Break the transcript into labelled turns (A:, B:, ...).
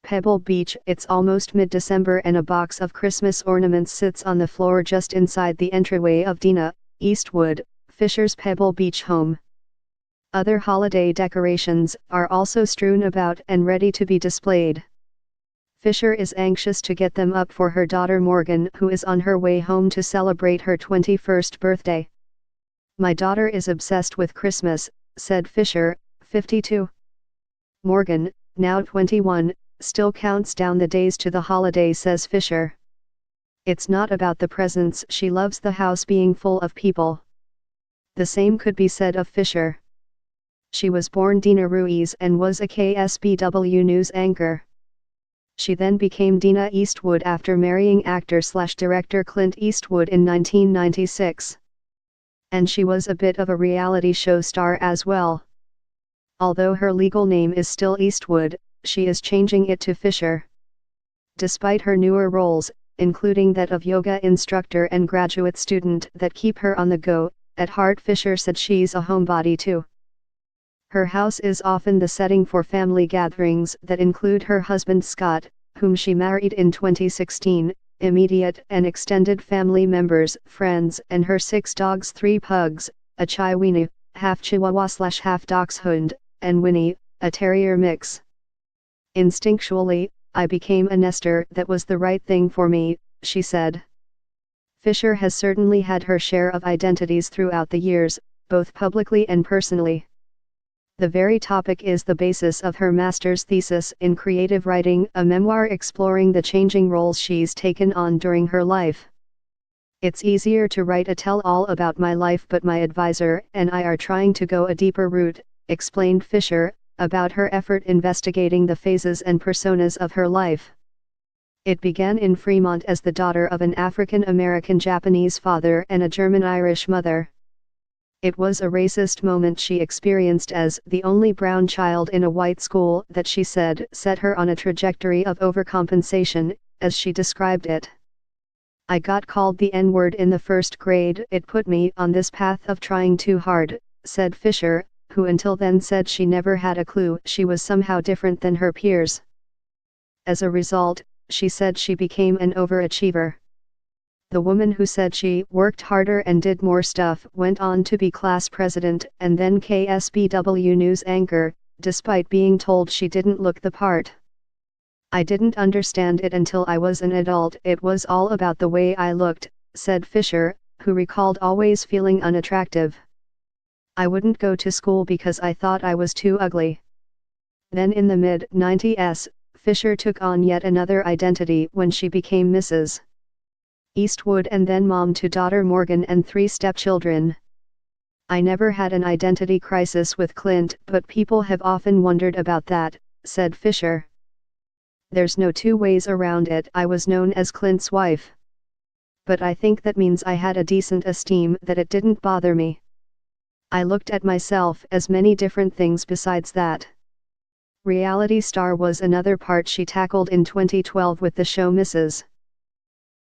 A: Pebble Beach. It's almost mid-December and a box of Christmas ornaments sits on the floor just inside the entryway of Dina, Eastwood, Fisher's Pebble Beach home. Other holiday decorations are also strewn about and ready to be displayed. Fisher is anxious to get them up for her daughter Morgan, who is on her way home to celebrate her 21st birthday. "My daughter is obsessed with Christmas," said Fisher, 52. Morgan, now 21, still counts down the days to the holiday, says Fisher. "It's not about the presents, she loves the house being full of people." The same could be said of Fisher. She was born Dina Ruiz and was a KSBW news anchor. She then became Dina Eastwood after marrying actor/director Clint Eastwood in 1996. And she was a bit of a reality show star as well. Although her legal name is still Eastwood, she is changing it to Fisher. Despite her newer roles, including that of yoga instructor and graduate student that keep her on the go, at heart Fisher said she's a homebody too. Her house is often the setting for family gatherings that include her husband Scott, whom she married in 2016, immediate and extended family members, friends, and her 6 dogs, 3 pugs, a Chiweenie, half Chihuahua/half Dachshund, and Winnie, a terrier mix. "Instinctually, I became a nester. That was the right thing for me," she said. Fisher has certainly had her share of identities throughout the years, both publicly and personally. The very topic is the basis of her master's thesis in creative writing, a memoir exploring the changing roles she's taken on during her life. "It's easier to write a tell-all about my life, but my advisor and I are trying to go a deeper route," explained Fisher, about her effort investigating the phases and personas of her life. "It began in Fremont as the daughter of an African-American Japanese father and a German-Irish mother. It was a racist moment she experienced as the only brown child in a white school that she said set her on a trajectory of overcompensation, as she described it. I got called the N-word in the 1st grade. It put me on this path of trying too hard," said Fisher, who until then said she never had a clue she was somehow different than her peers. As a result, she said she became an overachiever. The woman who said she worked harder and did more stuff went on to be class president and then KSBW news anchor, despite being told she didn't look the part. "I didn't understand it until I was an adult. It was all about the way I looked," said Fisher, who recalled always feeling unattractive. "I wouldn't go to school because I thought I was too ugly." Then in the mid-90s, Fisher took on yet another identity when she became Mrs. Eastwood and then mom to daughter Morgan and 3 stepchildren. "I never had an identity crisis with Clint, but people have often wondered about that," said Fisher. "There's no 2 ways around it. I was known as Clint's wife. But I think that means I had a decent esteem that it didn't bother me. I looked at myself as many different things besides that." Reality star was another part she tackled in 2012 with the show Mrs.